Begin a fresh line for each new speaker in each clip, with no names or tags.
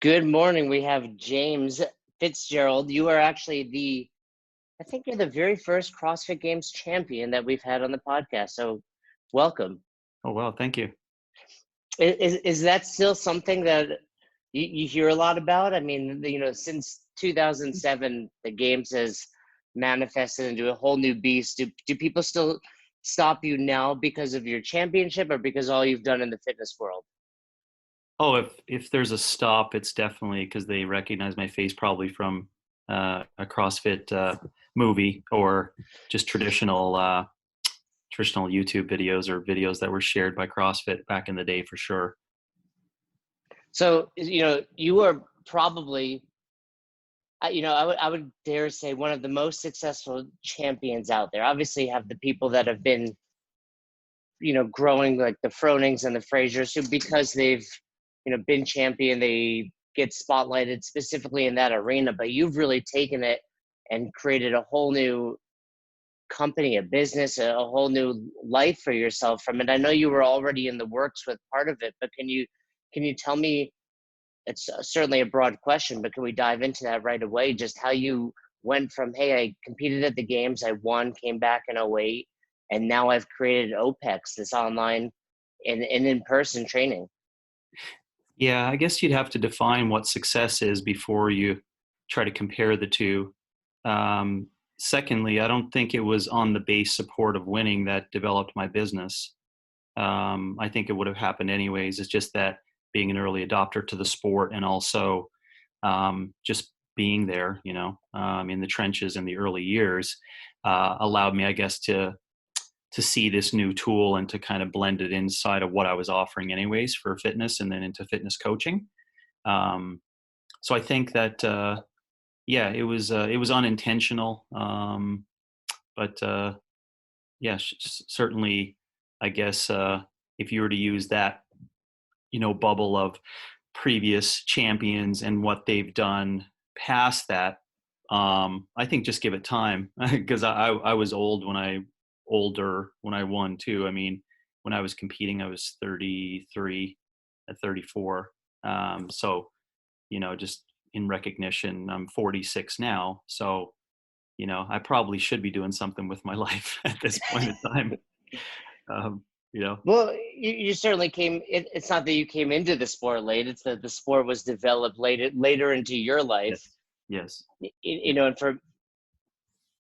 Good morning. We have James Fitzgerald. You are actually I think you're the very first CrossFit Games champion that we've had on the podcast. So welcome.
Oh, well, thank you.
Is that still something that you hear a lot about? I mean, since 2007, the games has manifested into a whole new beast. Do people still stop you now because of your championship or because all you've done in the fitness world?
Oh, if there's a stop, it's definitely because they recognize my face probably from a CrossFit movie or just traditional YouTube videos or videos that were shared by CrossFit back in the day for sure.
So, you are probably, I would dare say one of the most successful champions out there. Obviously, you have the people that have been, growing like the Fronings and the Frasers, who because they've, been champion, they get spotlighted specifically in that arena. But you've really taken it and created a whole new company, a business, a whole new life for yourself from it. I know you were already in the works with part of it, but can you tell me? It's certainly a broad question, but can we dive into that right away? Just how you went from, hey, I competed at the games, I won, came back in '08, and now I've created OPEX, this online and in-person training.
Yeah, I guess you'd have to define what success is before you try to compare the two. Secondly, I don't think it was on the base support of winning that developed my business. I think it would have happened anyways. It's just that being an early adopter to the sport and also just being there, in the trenches in the early years allowed me, I guess, to see this new tool and to kind of blend it inside of what I was offering anyways for fitness and then into fitness coaching. So I think that, it was unintentional. But certainly, I guess, if you were to use that, bubble of previous champions and what they've done past that, I think just give it time because I was older when I won too. I mean, when I was competing, I was 33 at 34. So, just in recognition, I'm 46 now. So, I probably should be doing something with my life at this point in time.
Well, you certainly it's not that you came into the sport late, it's that the sport was developed later into your life.
Yes.
And for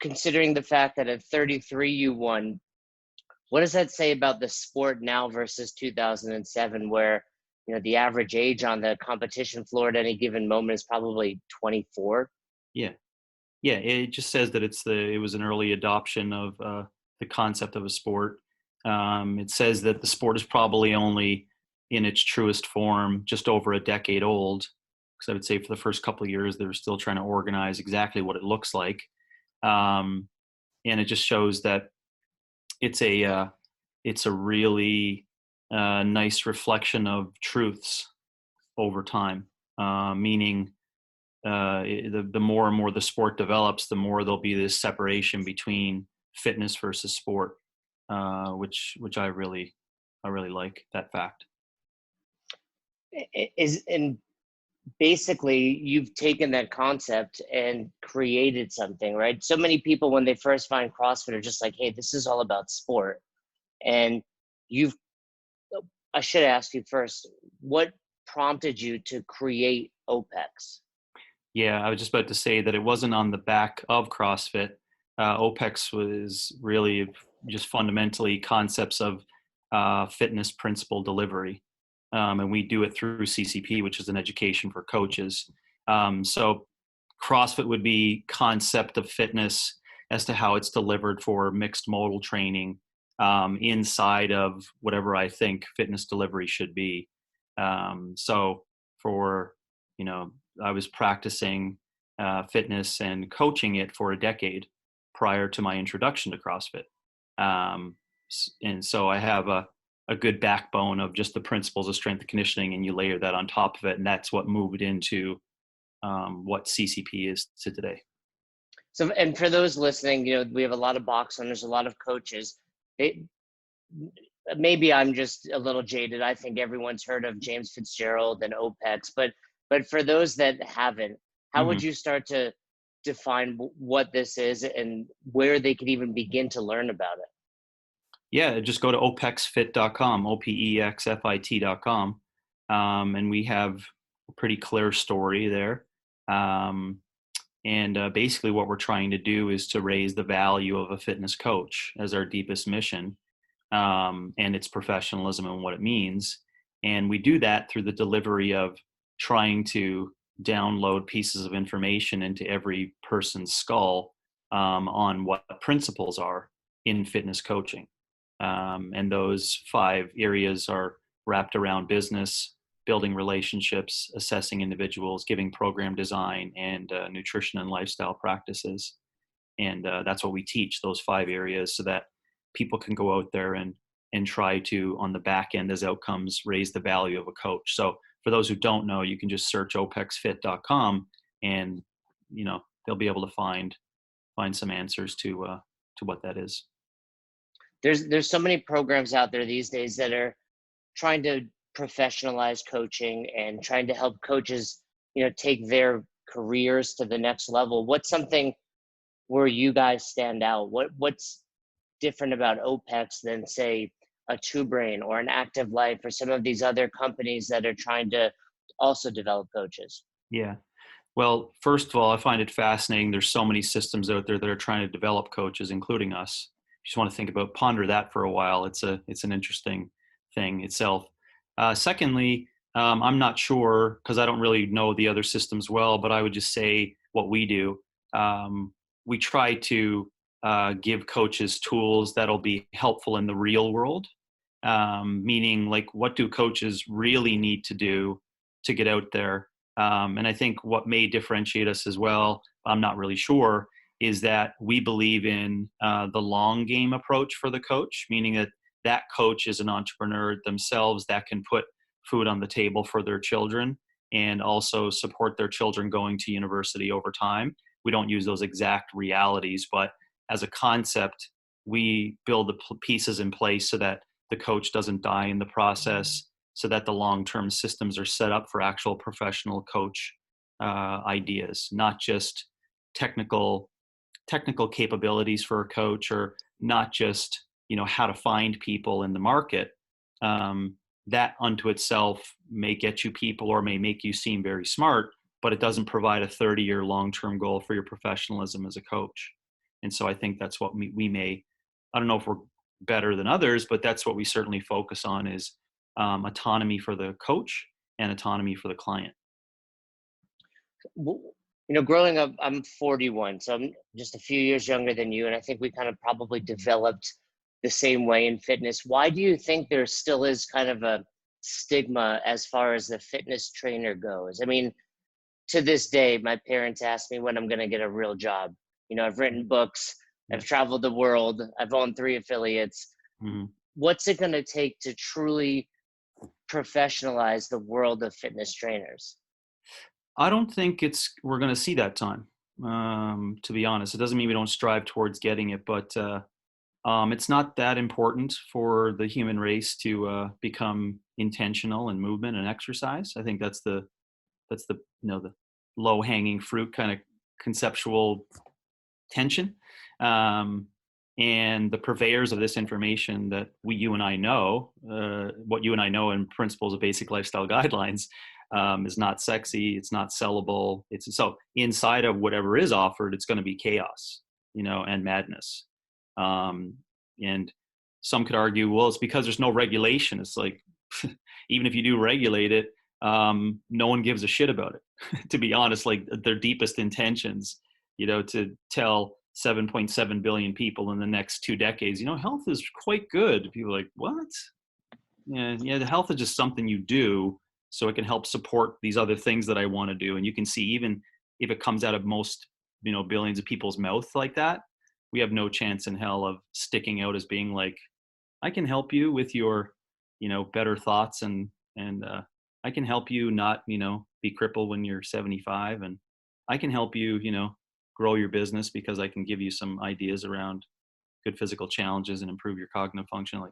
considering the fact that at 33 you won, what does that say about the sport now versus 2007, where the average age on the competition floor at any given moment is probably 24?
Yeah, it just says that it was an early adoption of the concept of a sport. It says that the sport is probably only in its truest form just over a decade old, because I would say for the first couple of years they were still trying to organize exactly what it looks like, and it just shows that it's a really nice reflection of truths over time. Meaning, the more and more the sport develops, the more there'll be this separation between fitness versus sport, which I really like that fact.
And basically you've taken that concept and created something, right? So many people when they first find CrossFit are just like, hey, this is all about sport. And I should ask you first, what prompted you to create OPEX?
Yeah, I was just about to say that it wasn't on the back of CrossFit. OPEX was really just fundamentally concepts of fitness principle delivery. And we do it through CCP, which is an education for coaches. So CrossFit would be concept of fitness as to how it's delivered for mixed modal training inside of whatever I think fitness delivery should be. So for, I was practicing fitness and coaching it for a decade prior to my introduction to CrossFit. And so I have a good backbone of just the principles of strength and conditioning, and you layer that on top of it. And that's what moved into what CCP is to today.
So, and for those listening, we have a lot of box owners, a lot of coaches. Maybe I'm just a little jaded. I think everyone's heard of James Fitzgerald and OPEX, but But for those that haven't, how would
Mhm.
you start to define what this is and where they could even begin to learn about it?
Yeah, just go to opexfit.com, opexfit.com, and we have a pretty clear story there. Um, and basically, what we're trying to do is to raise the value of a fitness coach as our deepest mission, and its professionalism and what it means. And we do that through the delivery of trying to download pieces of information into every person's skull on what principles are in fitness coaching. And those 5 areas are wrapped around business, building relationships, assessing individuals, giving program design, and nutrition and lifestyle practices. And that's what we teach, those 5 areas, so that people can go out there and try to, on the back end as outcomes, raise the value of a coach. So for those who don't know, you can just search opexfit.com, and they'll be able to find some answers to what that is.
There's so many programs out there these days that are trying to professionalize coaching and trying to help coaches, take their careers to the next level. What's something where you guys stand out? What's different about OPEX than, say, a Two Brain or an Active Life or some of these other companies that are trying to also develop coaches?
Yeah. Well, first of all, I find it fascinating. There's so many systems out there that are trying to develop coaches, including us. You just want to ponder that for a while. It's an interesting thing itself. Secondly, I'm not sure because I don't really know the other systems well, but I would just say what we do. We try to give coaches tools that'll be helpful in the real world. Meaning, like, what do coaches really need to do to get out there? And I think what may differentiate us as well, I'm not really sure, is that we believe in the long game approach for the coach, meaning that that coach is an entrepreneur themselves that can put food on the table for their children and also support their children going to university over time. We don't use those exact realities, but as a concept, we build the pieces in place so that the coach doesn't die in the process, so that the long-term systems are set up for actual professional coach ideas, not just technical capabilities for a coach, or not just how to find people in the market. That unto itself may get you people or may make you seem very smart, but it doesn't provide a 30-year long-term goal for your professionalism as a coach. And so I think that's what we may, I don't know if we're better than others, but that's what we certainly focus on, is autonomy for the coach and autonomy for the client.
Growing up, I'm 41, so I'm just a few years younger than you, and I think we kind of probably developed the same way in fitness. Why do you think there still is kind of a stigma as far as the fitness trainer goes? I mean, to this day, my parents ask me when I'm going to get a real job. I've written books,
Yeah.
I've traveled the world, I've owned 3 affiliates.
Mm-hmm.
What's it going to take to truly professionalize the world of fitness trainers?
I don't think we're going to see that time. To be honest, it doesn't mean we don't strive towards getting it, but it's not that important for the human race to become intentional in movement and exercise. I think that's the the low hanging fruit kind of conceptual tension. And the purveyors of this information that you and I know, what you and I know in principles of basic lifestyle guidelines, is not sexy. It's not sellable. So inside of whatever is offered, it's going to be chaos, and madness. And some could argue, well, it's because there's no regulation. It's like, even if you do regulate it, no one gives a shit about it. To be honest, like, their deepest intentions, to tell 7.7 billion people in the next 2 decades, health is quite good. People are like, what? Yeah, the health is just something you do so it can help support these other things that I want to do. And you can see, even if it comes out of most, billions of people's mouth like that, we have no chance in hell of sticking out as being like, I can help you with your, better thoughts, and I can help you not, be crippled when you're 75, and I can help you, grow your business because I can give you some ideas around good physical challenges and improve your cognitive function. Like,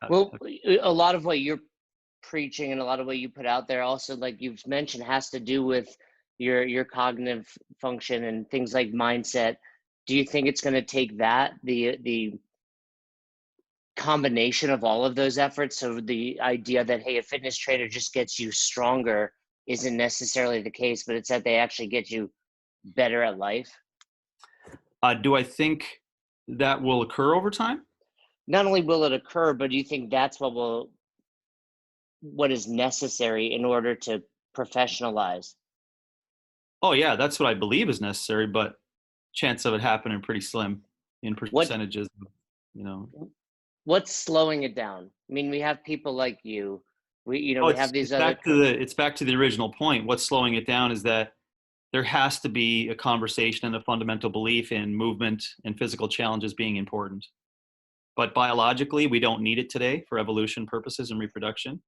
Well, a lot of what you're preaching and a lot of what you put out there also, like you've mentioned, has to do with your cognitive function and things like mindset. Do you think it's going to take that, the combination of all of those efforts? So the idea that, hey, a fitness trainer just gets you stronger isn't necessarily the case, but it's that they actually get you better at life.
Do I think that will occur over time?
Not only will it occur, but do you think that's what is necessary in order to professionalize?
Oh yeah, that's what I believe is necessary, but chance of it happening pretty slim in
What
percentages. You know,
what's slowing it down? I mean, we have people like you.
oh,
We have these other.
it's back to the original point. What's slowing it down is that there has to be a conversation and a fundamental belief in movement and physical challenges being important. But biologically, we don't need it today for evolution purposes and reproduction.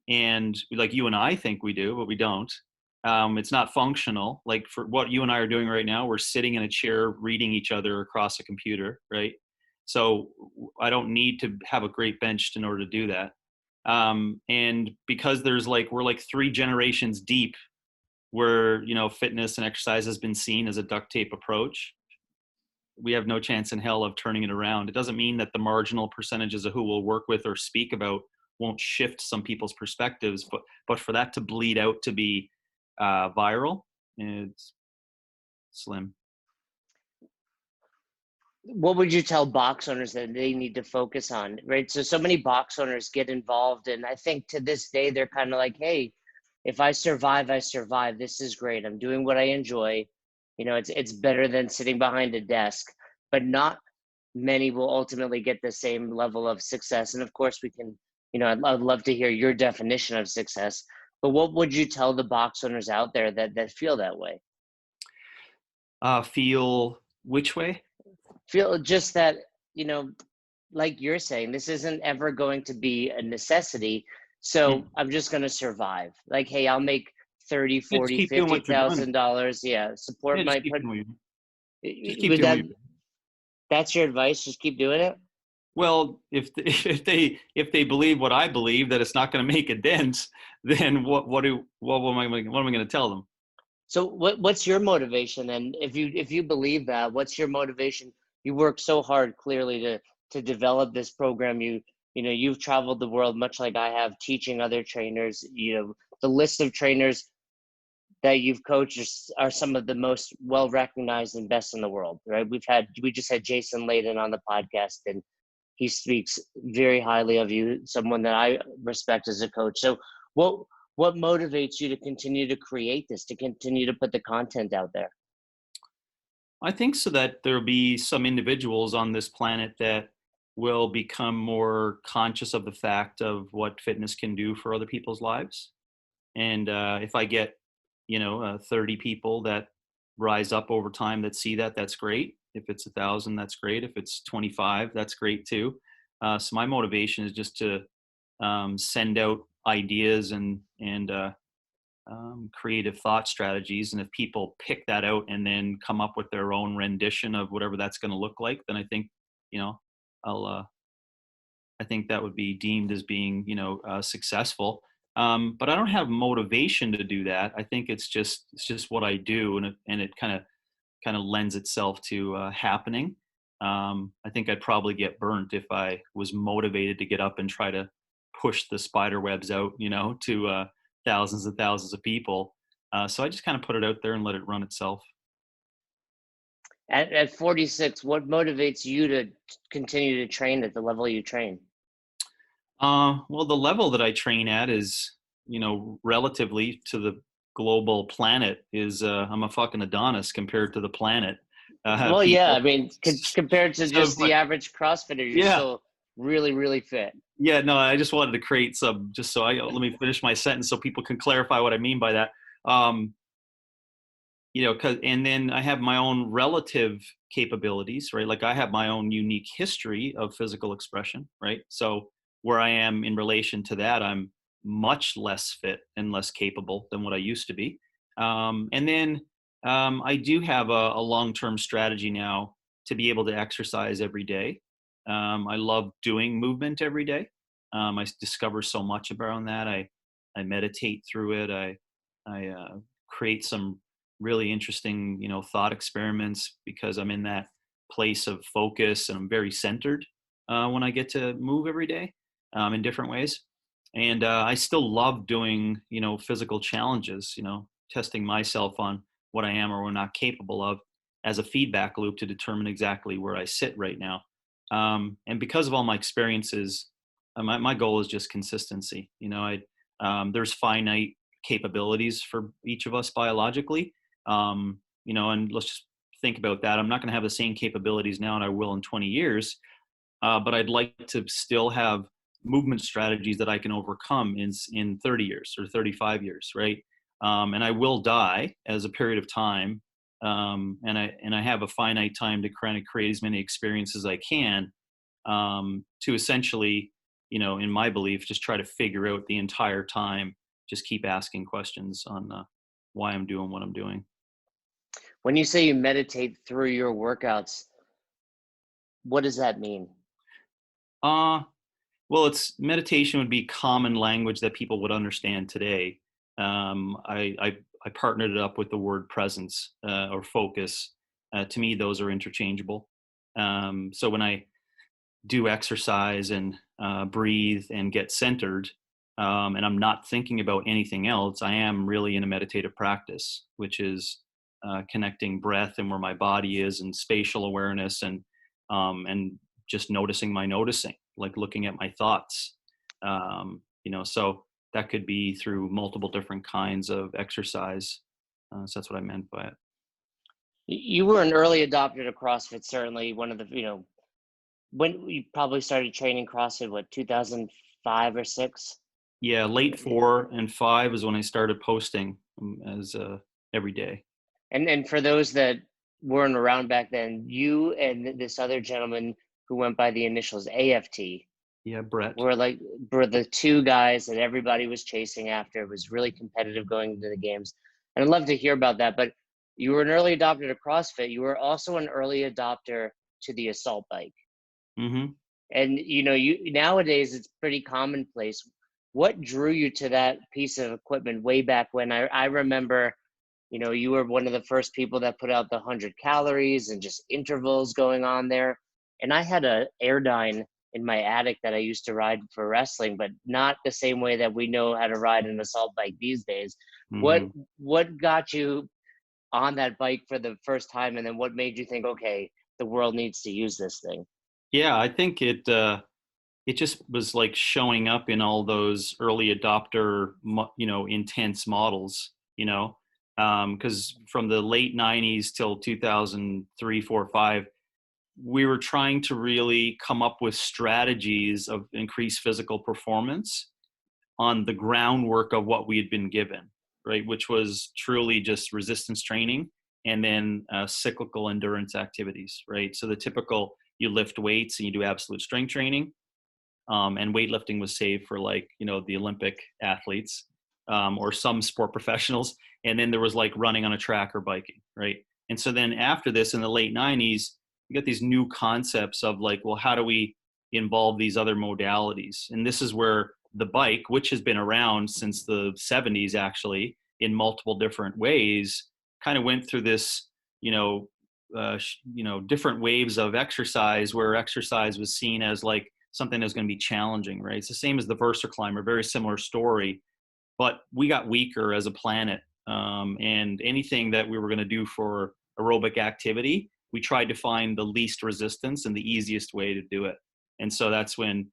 And like you and I think we do, but we don't. It's not functional. Like for what you and I are doing right now, we're sitting in a chair reading each other across a computer, right? So I don't need to have a great bench in order to do that. And because we're like 3 generations deep where, fitness and exercise has been seen as a duct tape approach, we have no chance in hell of turning it around. It doesn't mean that the marginal percentages of who we'll work with or speak about won't shift some people's perspectives, but for that to bleed out to be viral, it's slim.
What would you tell box owners that they need to focus on, right? So many box owners get involved, and I think to this day they're kind of like, hey, if I survive, I survive. This is great. I'm doing what I enjoy. It's better than sitting behind a desk, but not many will ultimately get the same level of success. And of course, we can, I'd love to hear your definition of success. But what would you tell the box owners out there that feel that way?
Feel which way?
Feel just that, like you're saying, this isn't ever going to be a necessity. So I'm just going to survive. Like, hey, I'll make 30,
Yeah, just
40,
keep doing what you're doing.
$50,000. Yeah.
Yeah,
Support my put.
just keep
Would
doing what
that,
you're doing.
that's your advice? Just keep doing it.
Well, if they believe what I believe, that it's not going to make a dent, then what am I going to tell them?
So what's your motivation? And if you believe that, what's your motivation? You work so hard clearly to develop this program. You've traveled the world much like I have, teaching other trainers. The list of trainers that you've coached are some of the most well recognized and best in the world, right? We just had Jason Layden on the podcast, and he speaks very highly of you, someone that I respect as a coach. So what motivates you to continue to create this, to continue to put the content out there?
I think so that there'll be some individuals on this planet that will become more conscious of the fact of what fitness can do for other people's lives. And if I get, 30 people that rise up over time that see that, that's great. If it's 1,000, that's great. If it's 25, that's great too. So my motivation is just to send out ideas and creative thought strategies. And if people pick that out and then come up with their own rendition of whatever that's going to look like, then I think, I'll, I think that would be deemed as being, successful. But I don't have motivation to do that. I think it's just what I do, and it kind of lends itself to happening. I think I'd probably get burnt if I was motivated to get up and try to push the spider webs out, to thousands and thousands of people. So I just kind of put it out there and let it run itself.
At 46, what motivates you to continue to train at the level you train?
Well, the level that I train at is, relatively to the global planet is, I'm a fucking Adonis compared to the planet.
Well, yeah, I
People.
mean, compared to
So,
just the
but
average CrossFitter, you're
yeah,
still really, really fit.
yeah, no, I just wanted to create some, just so let me finish my sentence so people can clarify what I mean by that. Um, and then I have my own relative capabilities, right? Like I have my own unique history of physical expression, right? So where I am in relation to that, I'm much less fit and less capable than what I used to be. And then I do have a long-term strategy now to be able to exercise every day. I love doing movement every day. I discover so much around that. I meditate through it. I create some really interesting, thought experiments because I'm in that place of focus and I'm very centered when I get to move every day in different ways. And I still love doing, physical challenges, testing myself on what I am or am not capable of as a feedback loop to determine exactly where I sit right now. And because of all my experiences, my goal is just consistency. There's finite capabilities for each of us biologically. And let's just think about that. I'm not going to have the same capabilities now and I will in 20 years, but I'd like to still have movement strategies that I can overcome in 30 years or 35 years, right? And I will die as a period of time, and I have a finite time to kind of create as many experiences as I can, to essentially, in my belief, just try to figure out the entire time, just keep asking questions on why I'm doing what I'm doing.
When you say you meditate through your workouts, what does that mean?
Well, it's meditation would be common language that people would understand today. I partnered it up with the word presence or focus. To me, those are interchangeable. So when I do exercise and breathe and get centered, and I'm not thinking about anything else, I am really in a meditative practice, which is connecting breath and where my body is, and spatial awareness, and just noticing my noticing, like looking at my thoughts. So that could be through multiple different kinds of exercise. So that's what I meant by it.
You were an early adopter to CrossFit, certainly one of the, when you probably started training CrossFit, what, 2005 or six?
Yeah, late 4 and 5 is when I started posting as every day.
And for those that weren't around back then, you and this other gentleman who went by the initials AFT
Yeah, Brett.
were the two guys that everybody was chasing after. It was really competitive going into the games. And I'd love to hear about that. But you were an early adopter to CrossFit. You were also an early adopter to the assault bike.
Mm-hmm.
And you nowadays it's pretty commonplace. What drew you to that piece of equipment way back when? I remember, you were one of the first people that put out the 100 calories and just intervals going on there. And I had a Airdyne in my attic that I used to ride for wrestling, but not the same way that we know how to ride an assault bike these days.
Mm-hmm.
What got you on that bike for the first time, and then what made you think, okay, the world needs to use this thing?
Yeah, I think it just was like showing up in all those early adopter, intense models, because from the late 90s till 2003, 4, 5, we were trying to really come up with strategies of increased physical performance on the groundwork of what we had been given, right? Which was truly just resistance training and then cyclical endurance activities, right? So the typical, you lift weights and you do absolute strength training. And weightlifting was saved for the Olympic athletes or some sport professionals. And then there was like running on a track or biking, right? And so then after this in the late 90s, we got these new concepts of like, well, how do we involve these other modalities? And this is where the bike, which has been around since the 70s actually in multiple different ways, kind of went through this, different waves of exercise where exercise was seen as like something that's going to be challenging, right? It's the same as the VersaClimber, very similar story, but we got weaker as a planet. And anything that we were going to do for aerobic activity, we tried to find the least resistance and the easiest way to do it. And so that's when,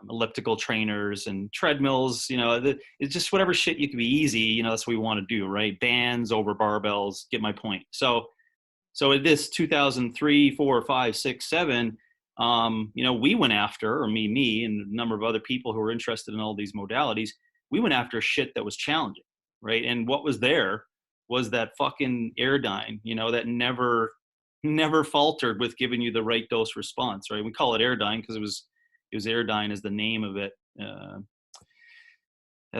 elliptical trainers and treadmills, it's just whatever shit you can be easy, that's what we want to do, right? Bands over barbells, get my point. So at this 2003, 4, 5, 6, 7, we went after, or me and a number of other people who were interested in all these modalities, we went after shit that was challenging, right? And what was there was that fucking Airdyne, that never faltered with giving you the right dose response, right? We call it Airdyne because it was Airdyne as the name of it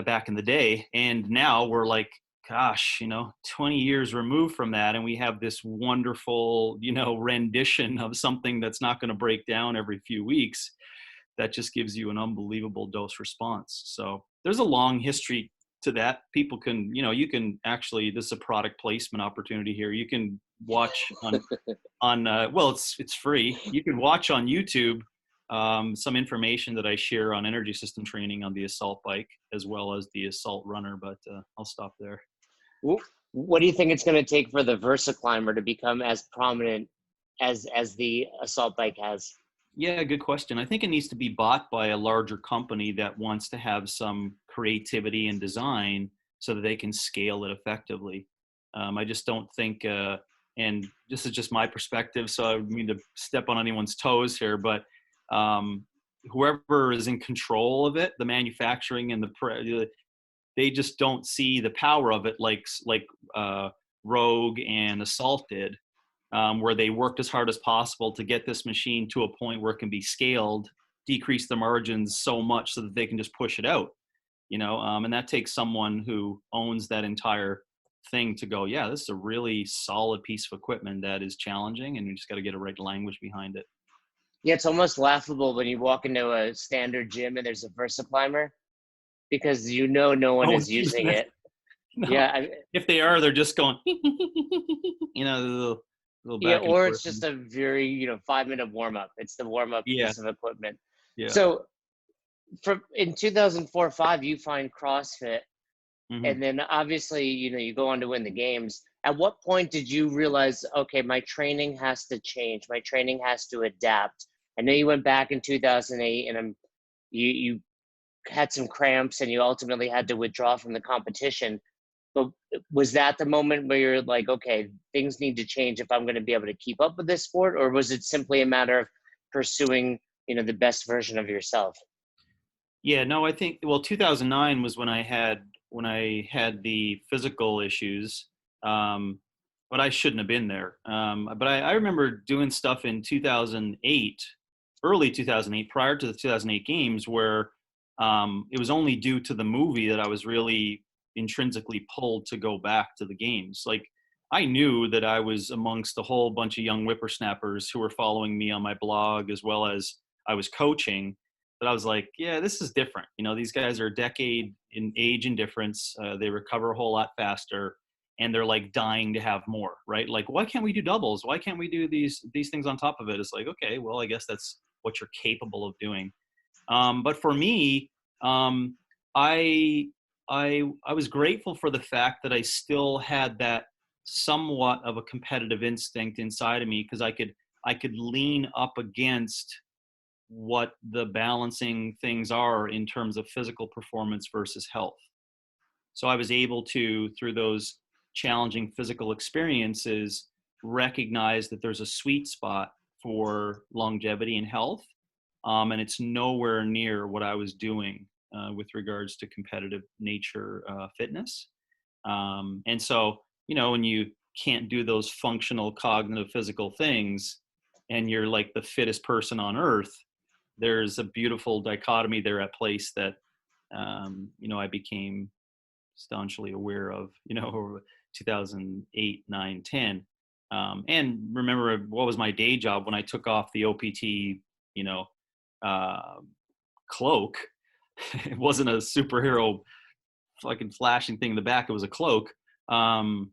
back in the day. And now we're like, gosh, 20 years removed from that, and we have this wonderful, rendition of something that's not going to break down every few weeks. that just gives you an unbelievable dose response. So there's a long history to that. People can, you can actually, this is a product placement opportunity here. You can watch well, it's free. You can watch on YouTube some information that I share on energy system training on the assault bike as well as the assault runner, but I'll stop there.
What do you think it's going to take for the Versa Climber to become as prominent as the assault bike has?
Yeah, good question. I think it needs to be bought by a larger company that wants to have some creativity and design so that they can scale it effectively. I just don't think, and this is just my perspective, so I don't mean to step on anyone's toes here, but whoever is in control of it, the manufacturing and they just don't see the power of it like Rogue and Assault did. Where they worked as hard as possible to get this machine to a point where it can be scaled, decrease the margins so much so that they can just push it out, and that takes someone who owns that entire thing to go, yeah, this is a really solid piece of equipment that is challenging, and you just got to get a right language behind it.
Yeah, it's almost laughable when you walk into a standard gym and there's a Versa Climber because no one is using it.
No.
Yeah,
if they are, they're just going,
yeah, or it's just a very 5-minute warm up. It's the warm up piece of equipment.
Yeah.
So, in 2004-05, you find CrossFit, and then obviously you go on to win the games. At what point did you realize, okay, my training has to change, my training has to adapt? I know you went back in 2008, and you had some cramps, and you ultimately had to withdraw from the competition. But was that the moment where you're like, okay, things need to change if I'm going to be able to keep up with this sport? Or was it simply a matter of pursuing, the best version of yourself?
Yeah, no, I think, 2009 was when I had the physical issues, but I shouldn't have been there. But I remember doing stuff in 2008, early 2008, prior to the 2008 games, where it was only due to the movie that I was really intrinsically pulled to go back to the games. Like, I knew that I was amongst a whole bunch of young whippersnappers who were following me on my blog as well as I was coaching, but I was like, yeah, this is different. These guys are a decade in age and difference. They recover a whole lot faster, and they're like dying to have more, right? Like, why can't we do doubles? Why can't we do these things on top of it? It's like, okay, well, I guess that's what you're capable of doing. But for me, I was grateful for the fact that I still had that somewhat of a competitive instinct inside of me, because I could lean up against what the balancing things are in terms of physical performance versus health. So I was able to, through those challenging physical experiences, recognize that there's a sweet spot for longevity and health. And it's nowhere near what I was doing with regards to competitive nature fitness. And so, when you can't do those functional, cognitive, physical things, and you're like the fittest person on earth, there's a beautiful dichotomy there at place that, I became staunchly aware of, over 2008, 9, 10. And remember, what was my day job when I took off the OPT, cloak? It wasn't a superhero fucking flashing thing in the back. It was a cloak. I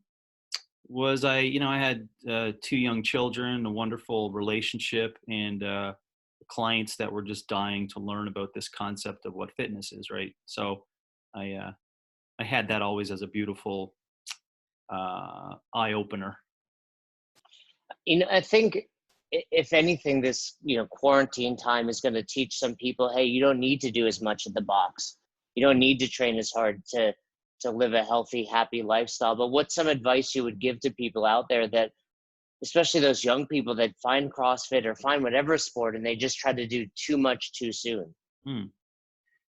had 2 young children, a wonderful relationship, and clients that were just dying to learn about this concept of what fitness is, right? So I had that always as a beautiful eye opener.
I think if anything, this quarantine time is going to teach some people, hey, you don't need to do as much at the box. You don't need to train as hard to live a healthy, happy lifestyle. But what's some advice you would give to people out there that, especially those young people that find CrossFit or find whatever sport and they just try to do too much too soon?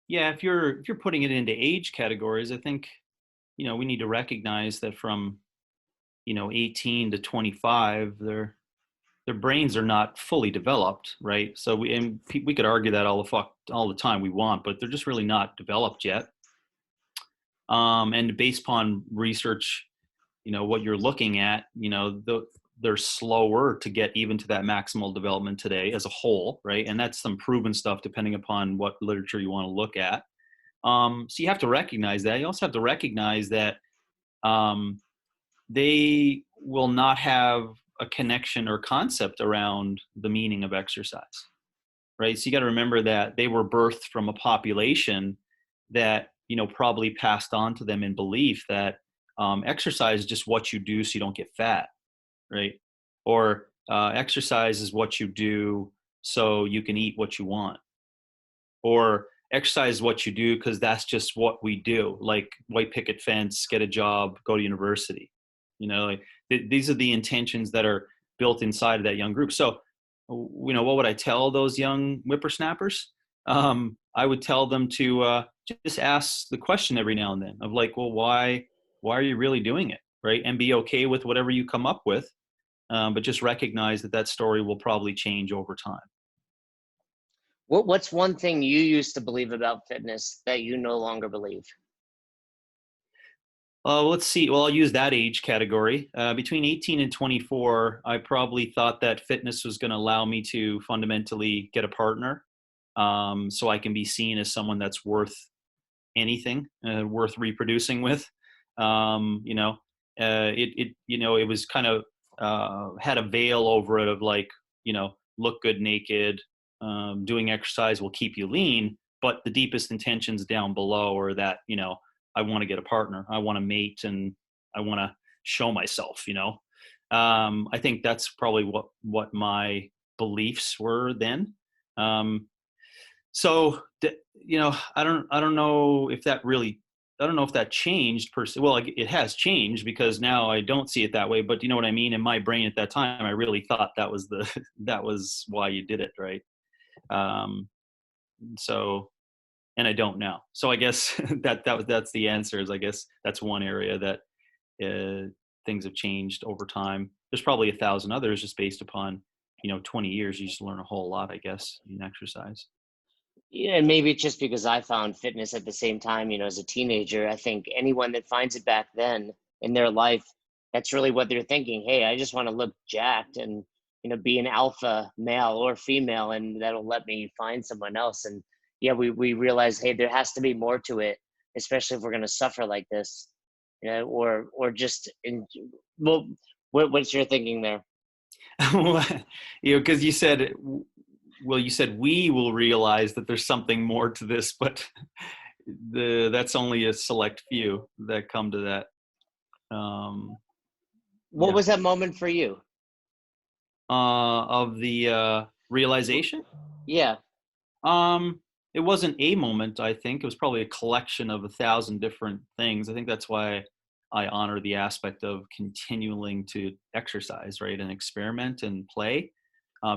Yeah, if you're putting it into age categories, I think we need to recognize that from 18 to 25, their brains are not fully developed, right? So we could argue that all the time we want, but they're just really not developed yet. And based upon research, what you're looking at, they're slower to get even to that maximal development today as a whole, right? And that's some proven stuff depending upon what literature you want to look at. So you have to recognize that. You also have to recognize that they will not have a connection or concept around the meaning of exercise, right? So you got to remember that they were birthed from a population that, probably passed on to them in belief that exercise is just what you do so you don't get fat, right? Or exercise is what you do so you can eat what you want. Or exercise is what you do because that's just what we do, like white picket fence, get a job, go to university. Like these are the intentions that are built inside of that young group. So, what would I tell those young whippersnappers? I would tell them to just ask the question every now and then of like, well, why are you really doing it, right? And be okay with whatever you come up with, but just recognize that story will probably change over time.
What's one thing you used to believe about fitness that you no longer believe?
Let's see. Well, I'll use that age category. Between 18 and 24, I probably thought that fitness was going to allow me to fundamentally get a partner, so I can be seen as someone that's worth anything, worth reproducing with. It was kind of had a veil over it of like, look good naked, doing exercise will keep you lean, but the deepest intentions down below are that, I want to get a partner, I want to mate, and I want to show myself, I think that's probably what my beliefs were then. So, I don't know if that really, I don't know if that changed per se. Well, it has changed because now I don't see it that way, but you know what I mean? In my brain at that time, I really thought that was that was why you did it. Right. So, and I don't now. So I guess that's the answer is I guess that's one area that things have changed over time. There's probably 1,000 others just based upon, 20 years, you just learn a whole lot, I guess, in exercise.
Yeah, and maybe it's just because I found fitness at the same time, as a teenager. I think anyone that finds it back then in their life, that's really what they're thinking. Hey, I just want to look jacked and, be an alpha male or female, and that'll let me find someone else. And yeah, we realize, hey, there has to be more to it, especially if we're going to suffer like this, or just well, what's your thinking there?
Because you said, well, you said we will realize that there's something more to this, but that's only a select few that come to that.
What was that moment for you?
Of the realization?
Yeah.
It wasn't a moment, I think. It was probably a collection of 1,000 different things. I think that's why I honor the aspect of continuing to exercise, right, and experiment and play,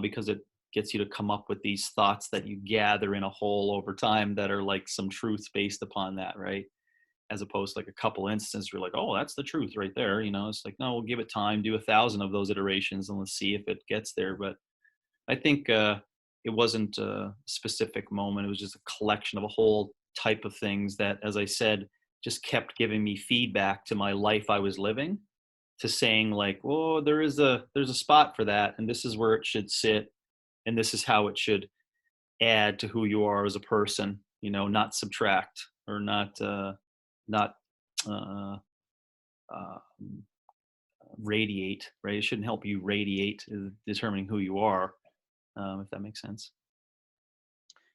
because it gets you to come up with these thoughts that you gather in a whole over time that are like some truths based upon that, right? As opposed to like a couple instances, you're like, oh, that's the truth right there. It's like, no, we'll give it time, do 1,000 of those iterations, and let's see if it gets there. But I think it wasn't a specific moment. It was just a collection of a whole type of things that, as I said, just kept giving me feedback to my life I was living, to saying like, oh, there's a spot for that, and this is where it should sit, and this is how it should add to who you are as a person. Not subtract, or not uh, uh, radiate. Right? It shouldn't help you radiate, determining who you are. If that makes sense.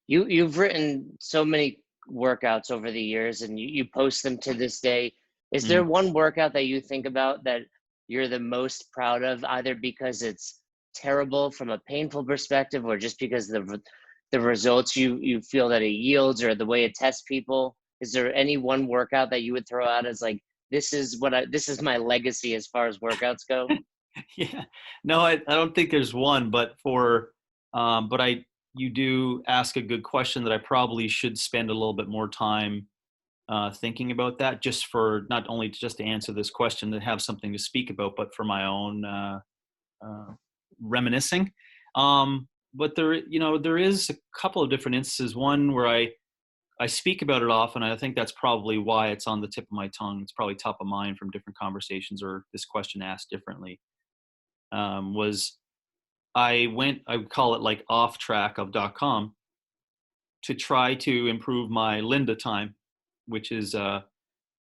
You've written so many workouts over the years, and you post them to this day. Is there one workout that you think about that you're the most proud of, either because it's terrible from a painful perspective, or just because the results you feel that it yields, or the way it tests people? Is there any one workout that you would throw out as like, this is my legacy as far as workouts go?
Yeah, no, I don't think there's one, but you do ask a good question that I probably should spend a little bit more time thinking about that, just for not only just to answer this question, to have something to speak about, but for my own reminiscing. But there is a couple of different instances. One where I speak about it often. I think that's probably why it's on the tip of my tongue. It's probably top of mind from different conversations, or this question asked differently. was I would call it like off track of .com to try to improve my Linda time, which is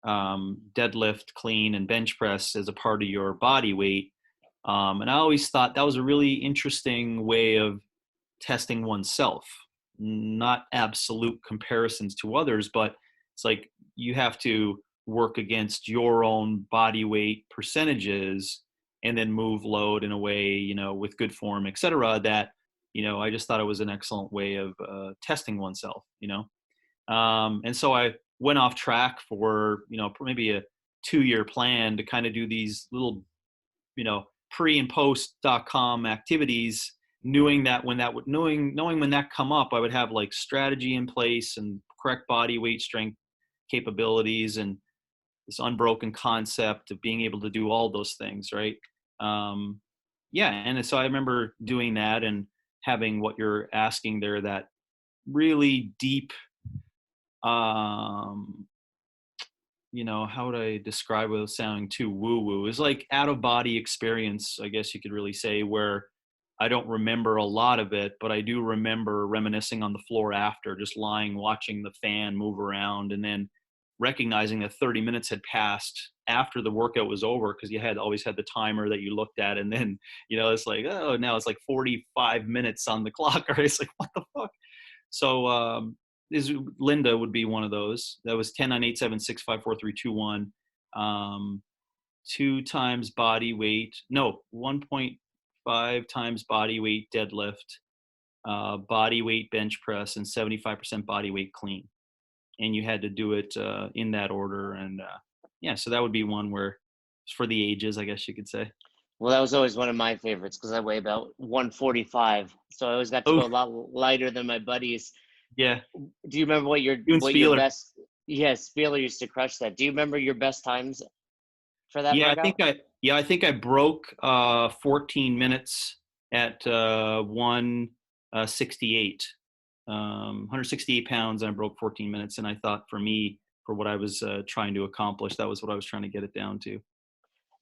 deadlift, clean, and bench press as a part of your body weight. And I always thought that was a really interesting way of testing oneself, not absolute comparisons to others, but it's like you have to work against your own body weight percentages and then move load in a way, with good form, et cetera, that, I just thought it was an excellent way of testing oneself, and so I went off track for, maybe a 2-year plan to kind of do these little, pre and post.com activities, knowing when that come up, I would have like strategy in place and correct body weight strength capabilities and this unbroken concept of being able to do all those things. Right. Yeah. And so I remember doing that and having what you're asking there, that really deep, how would I describe it without sounding too woo-woo? It's like out-of-body experience, I guess you could really say, where I don't remember a lot of it, but I do remember reminiscing on the floor after, just lying, watching the fan move around, and then recognizing that 30 minutes had passed after the workout was over, because you had always had the timer that you looked at, and then, it's like, oh, now it's like 45 minutes on the clock, right? It's like, what the fuck? So, Linda would be one of those. That was 10, 9, 8, 7, 6, 5, 4, 3, 2, 1. 2 times body weight. No, 1.5 times body weight deadlift, body weight bench press, and 75% body weight clean. And you had to do it in that order. And yeah, so that would be one where it's for the ages, I guess you could say.
Well, that was always one of my favorites because I weigh about 145, so I always got to
Oh,
go a lot lighter than my buddies.
yeah.
Do you remember what your best? Yes, Spieler used to crush that. Do you remember your best times for that workout?
I think I broke 14 minutes at 168, 168 pounds, and I broke 14 minutes. And I thought for me, for what I was trying to accomplish, that was what I was trying to get it down to.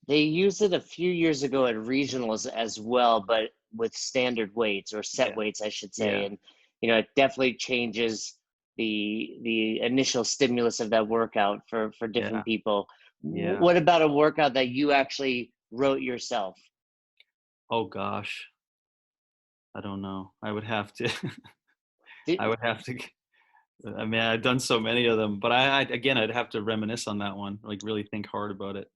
They used it a few years ago at regionals as well, but with standard weights or set weights, I should say.
Yeah.
And, it definitely changes the initial stimulus of that workout for different people.
Yeah.
What about a workout that you actually wrote yourself?
Oh gosh. I don't know. I would have to, I mean, I've done so many of them, but I'd have to reminisce on that one, like really think hard about it.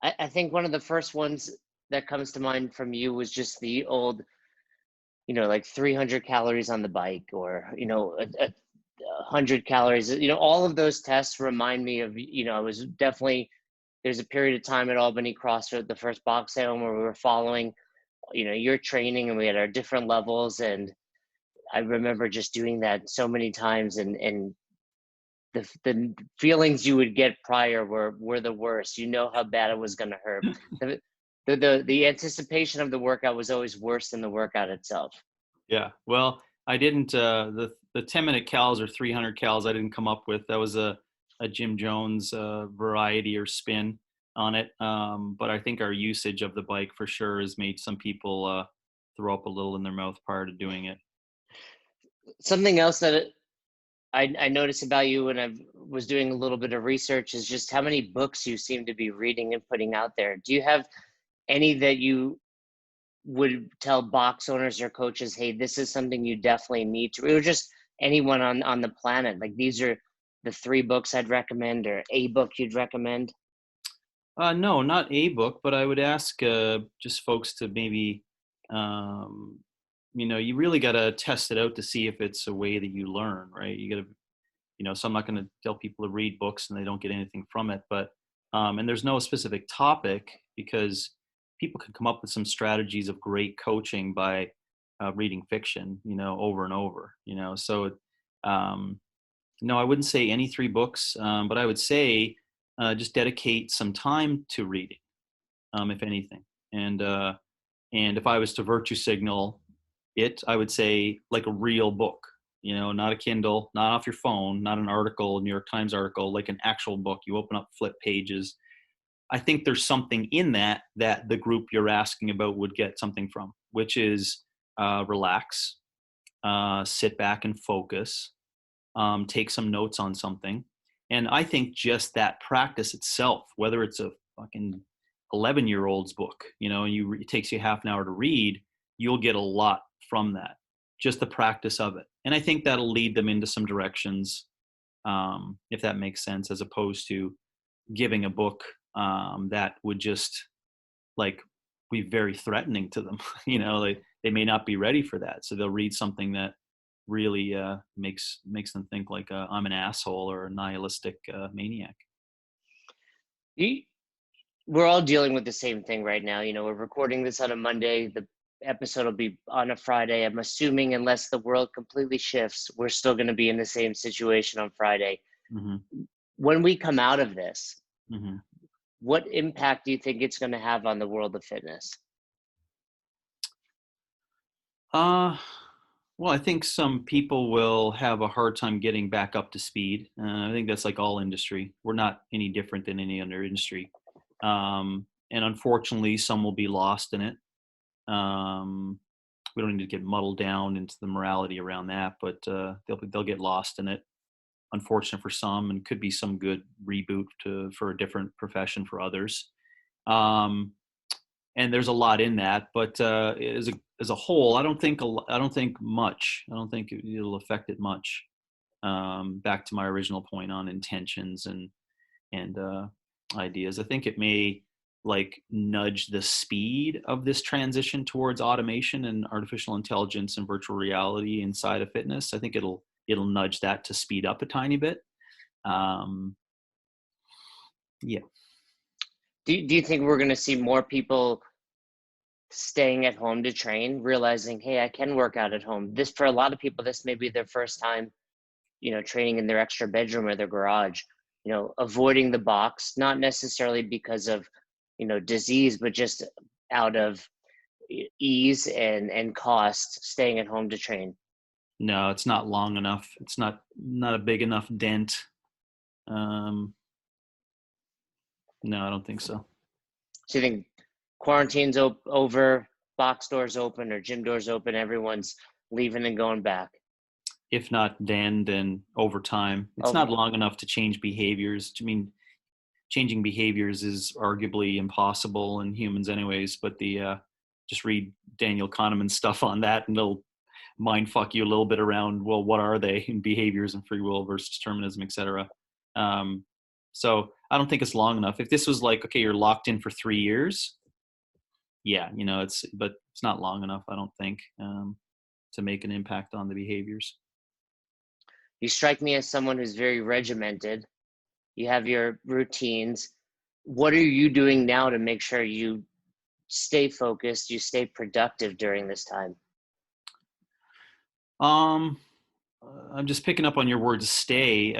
I think one of the first ones that comes to mind from you was just the old, like 300 calories on the bike, or, 100 calories, all of those tests remind me of, I was definitely, there's a period of time at Albany CrossFit, the first box sale, where we were following, your training, and we had our different levels. And I remember just doing that so many times, and the feelings you would get prior were the worst. How bad it was going to hurt. The anticipation of the workout was always worse than the workout itself.
Yeah. Well, I didn't, the 10-minute cals or 300 cals I didn't come up with. That was a Jim Jones variety or spin on it. But I think our usage of the bike for sure has made some people throw up a little in their mouth prior to doing it.
Something else that I noticed about you when I was doing a little bit of research is just how many books you seem to be reading and putting out there. Do you have any that you would tell box owners or coaches, hey, this is something you definitely need to read, or just anyone on the planet? Like, these are the 3 books I'd recommend, or a book you'd recommend?
No, not a book, but I would ask just folks to maybe, you really got to test it out to see if it's a way that you learn, right? You got to, so I'm not going to tell people to read books and they don't get anything from it, but, and there's no specific topic, because people can come up with some strategies of great coaching by reading fiction, over and over, so, no, I wouldn't say any 3 books, but I would say just dedicate some time to reading, if anything. And if I was to virtue signal it, I would say like a real book, not a Kindle, not off your phone, not an article, New York Times article, like an actual book. You open up, flip pages. I think there's something in that the group you're asking about would get something from, which is relax, sit back and focus, take some notes on something. And I think just that practice itself, whether it's a fucking 11-year-old's book, it takes you half an hour to read, you'll get a lot from that, just the practice of it. And I think that'll lead them into some directions, if that makes sense, as opposed to giving a book that would just like be very threatening to them. They may not be ready for that. So they'll read something that really makes them think like I'm an asshole or a nihilistic maniac.
We're all dealing with the same thing right now. We're recording this on a Monday. The episode will be on a Friday. I'm assuming unless the world completely shifts, we're still going to be in the same situation on Friday.
Mm-hmm.
When we come out of this,
mm-hmm.
what impact do you think it's going to have on the world of fitness?
Well, I think some people will have a hard time getting back up to speed. I think that's like all industry. We're not any different than any other industry. And unfortunately, some will be lost in it. We don't need to get muddled down into the morality around that, but they'll get lost in it. Unfortunate for some, and could be some good reboot for a different profession for others. And there's a lot in that, but as a whole, I don't think much. I don't think it'll affect it much. Back to my original point on intentions and ideas, I think it may like nudge the speed of this transition towards automation and artificial intelligence and virtual reality inside of fitness. I think it'll nudge that to speed up a tiny bit. Yeah.
Do you think we're going to see more people staying at home to train, realizing, hey, I can work out at home? This, for a lot of people, this may be their first time, training in their extra bedroom or their garage, avoiding the box, not necessarily because of, disease, but just out of ease and cost, staying at home to train.
No, it's not long enough. It's not a big enough dent. No, I don't think so.
So you think quarantine's over, box doors open or gym doors open, everyone's leaving and going back?
If not then over time. It's not long enough to change behaviors. I mean, changing behaviors is arguably impossible in humans anyways, but just read Daniel Kahneman's stuff on that and it'll mind fuck you a little bit around, well, what are they in behaviors and free will versus determinism, etc. So I don't think it's long enough. If this was like, okay, you're locked in for 3 years, yeah, but it's not long enough, I don't think, to make an impact on the behaviors.
You strike me as someone who's very regimented. You have your routines. What are you doing now to make sure you stay focused, you stay productive during this time?
I'm just picking up on your word stay.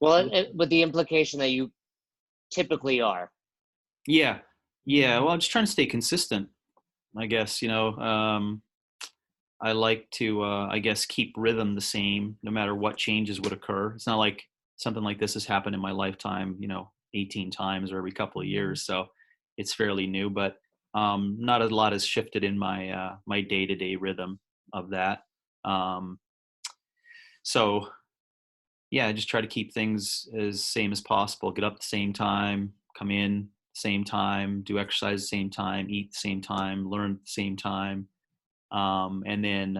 Well, with the implication that you typically are.
Yeah. Well, I'm just trying to stay consistent, I guess. I like to, I guess, keep rhythm the same no matter what changes would occur. It's not like something like this has happened in my lifetime, 18 times or every couple of years. So it's fairly new, but not a lot has shifted in my my day-to-day rhythm of that. So yeah, I just try to keep things as same as possible. Get up at the same time, come in same time, do exercise the same time, eat the same time, learn at the same time. And then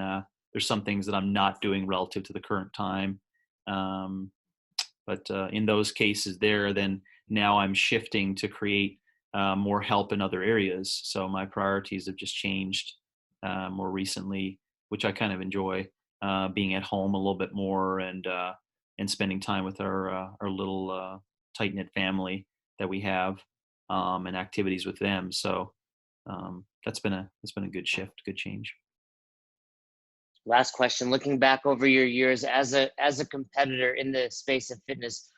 there's some things that I'm not doing relative to the current time. But in those cases then now I'm shifting to create more help in other areas. So my priorities have just changed more recently, which I kind of enjoy, being at home a little bit more and spending time with our little tight-knit family that we have, and activities with them. So that's been a good shift, good change.
Last question, looking back over your years as a competitor in the space of fitness,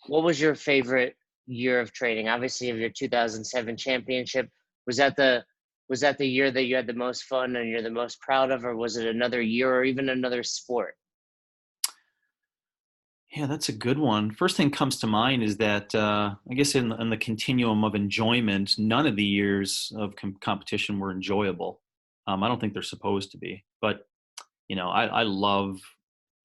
what was your favorite year of training? Obviously, of your 2007 championship, was that the year that you had the most fun and you're the most proud of, or was it another year or even another sport?
Yeah, that's a good one. First thing comes to mind is that I guess in the continuum of enjoyment, none of the years of competition were enjoyable. I don't think they're supposed to be, but I love,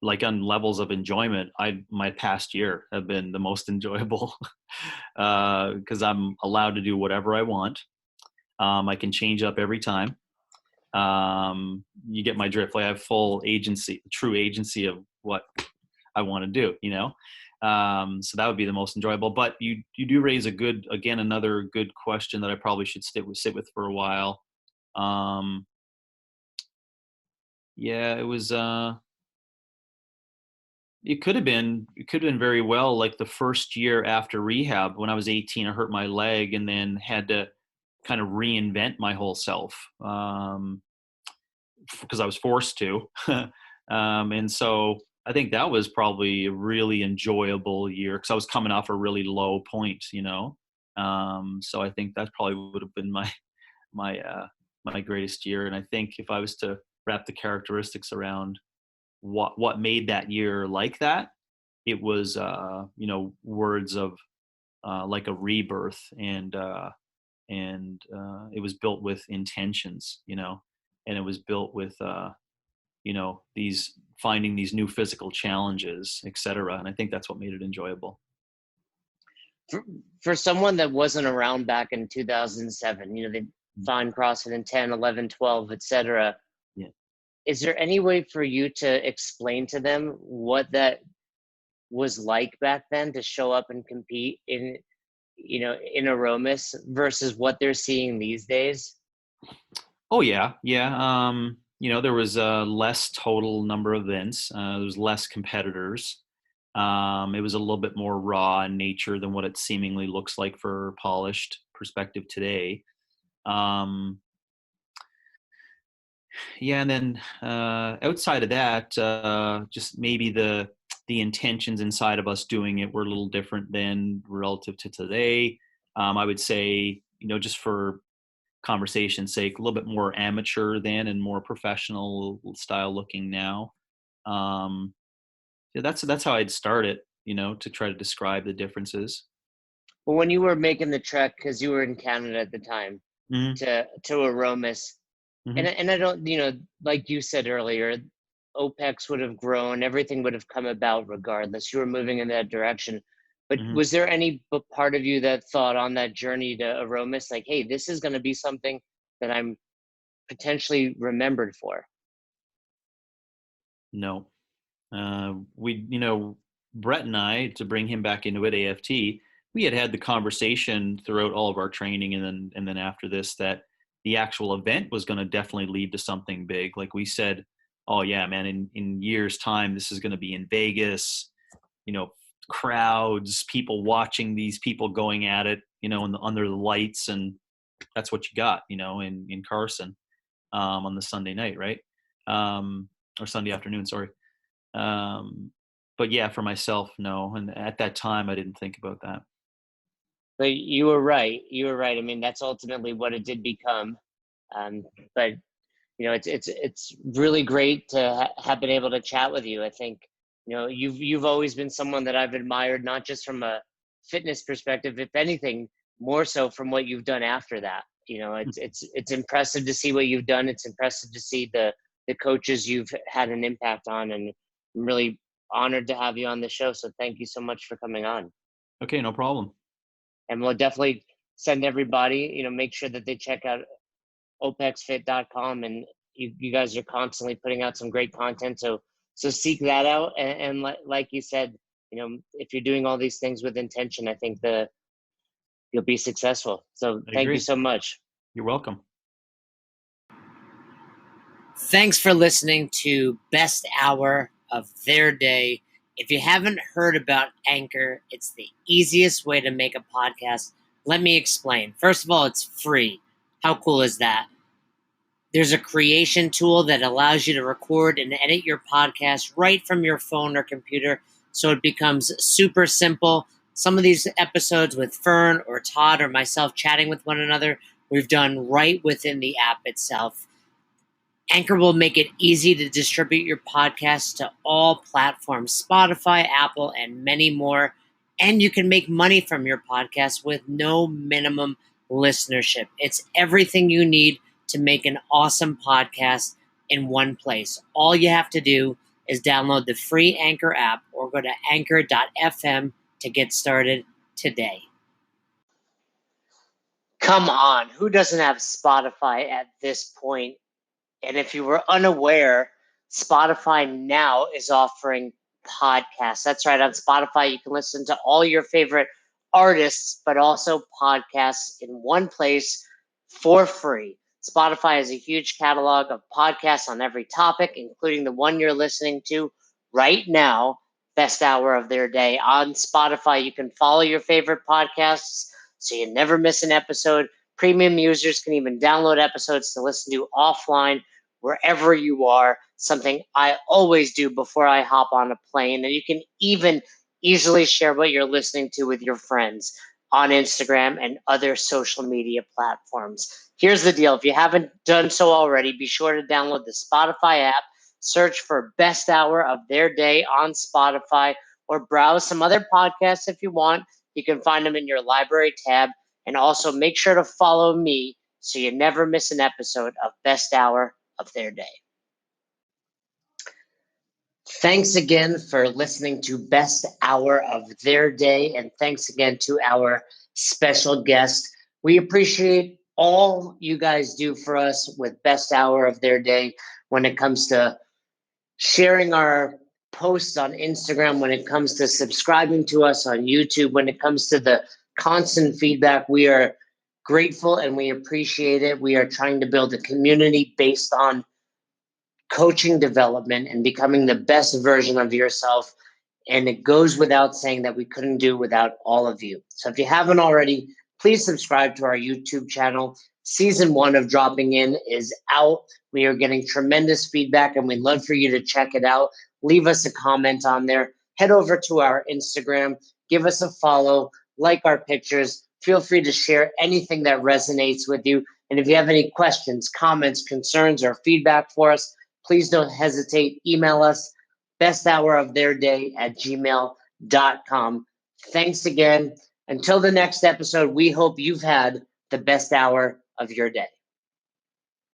like, on levels of enjoyment. My past year have been the most enjoyable because I'm allowed to do whatever I want. I can change up every time. You get my drift. Like, I have full agency, true agency of what I want to do, so that would be the most enjoyable. But you do raise another good question that I probably should sit with for a while. Yeah, it could have been very well, like, the first year after rehab. When I was 18, I hurt my leg and then had to kind of reinvent my whole self, because I was forced to. And so I think that was probably a really enjoyable year because I was coming off a really low point. So I think that probably would have been my greatest year. And I think if I was to wrap the characteristics around what made that year like that, it was words of like a rebirth, and it was built with intentions, and it was built with these finding these new physical challenges, etc. And I think that's what made it enjoyable.
For someone that wasn't around back in 2007, they find CrossFit in 10, 11, 12, etc.
Yeah.
Is there any way for you to explain to them what that was like back then to show up and compete in Aromas versus what they're seeing these days?
Oh yeah. There was a less total number of events. There was less competitors. It was a little bit more raw in nature than what it seemingly looks like for polished perspective today. Yeah, and then outside of that, just maybe the intentions inside of us doing it were a little different than relative to today. I would say, just for conversation's sake, a little bit more amateur then and more professional style looking now. Yeah, that's how I'd start it, to try to describe the differences.
But when you were making the trek, because you were in Canada at the time,
Hmm.
to Aromas, and
Hmm.
and I don't, like you said earlier, OPEX would have grown, everything would have come about regardless. You were moving in that direction. But
Hmm.
was there any part of you that thought on that journey to Aromas, like, hey, this is going to be something that I'm potentially remembered for?
No. Brett and I, to bring him back into it, AFT, we had the conversation throughout all of our training, and then after this, that the actual event was going to definitely lead to something big. Like we said, oh yeah, man, in years time, this is going to be in Vegas, you know, crowds, people watching these people going at it, under the lights, and that's what you got, in Carson, on the Sunday night, right? Or Sunday afternoon, sorry. Um, but yeah, for myself, no. And at that time, I didn't think about that.
But you were right. You were right. I mean, that's ultimately what it did become. But it's really great to have been able to chat with you. I think you've always been someone that I've admired, not just from a fitness perspective, if anything, more so from what you've done after that. It's impressive to see what you've done. It's impressive to see the coaches you've had an impact on, and I'm really honored to have you on the show. So thank you so much for coming on.
Okay, no problem.
And we'll definitely send everybody, make sure that they check out opexfit.com, and you guys are constantly putting out some great content. So seek that out. And like you said, if you're doing all these things with intention, I think you'll be successful. So
I
thank you
agree.
so much.
You're welcome.
Thanks for listening to Best Hour of Their Day. If you haven't heard about Anchor, it's the easiest way to make a podcast. Let me explain. First of all, it's free. How cool is that? There's a creation tool that allows you to record and edit your podcast right from your phone or computer, so it becomes super simple. Some of these episodes with Fern or Todd or myself chatting with one another, we've done right within the app itself. Anchor will make it easy to distribute your podcast to all platforms, Spotify, Apple, and many more. And you can make money from your podcast with no minimum listenership. It's everything you need to make an awesome podcast in one place. All you have to do is download the free Anchor app or go to anchor.fm to get started today. Come on, who doesn't have Spotify at this point? And if you were unaware, Spotify now is offering podcasts. That's right. On Spotify, you can listen to all your favorite artists, but also podcasts in one place for free. Spotify has a huge catalog of podcasts on every topic, including the one you're listening to right now, Best Hour of Their Day. On Spotify, you can follow your favorite podcasts so you never miss an episode. Premium users can even download episodes to listen to offline wherever you are, something I always do before I hop on a plane. And you can even easily share what you're listening to with your friends on Instagram and other social media platforms. Here's the deal. If you haven't done so already, be sure to download the Spotify app, search for Best Hour of Their Day on Spotify, or browse some other podcasts if you want. You can find them in your library tab. And also make sure to follow me so you never miss an episode of Best Hour of Their Day. Thanks again for listening to Best Hour of Their Day, and thanks again to our special guest. We appreciate all you guys do for us with Best Hour of Their Day when it comes to sharing our posts on Instagram, when it comes to subscribing to us on YouTube, when it comes to the constant feedback. We are grateful and we appreciate it. We are trying to build a community based on coaching development and becoming the best version of yourself. And it goes without saying that we couldn't do without all of you. So if you haven't already, please subscribe to our YouTube channel. Season 1 of Dropping In is out. We are getting tremendous feedback and we'd love for you to check it out. Leave us a comment on there. Head over to our Instagram. Give us a follow. Like our pictures. Feel free to share anything that resonates with you. And if you have any questions, comments, concerns, or feedback for us, please don't hesitate. Email us, besthouroftheirday@gmail.com. Thanks again. Until the next episode, we hope you've had the best hour of your day.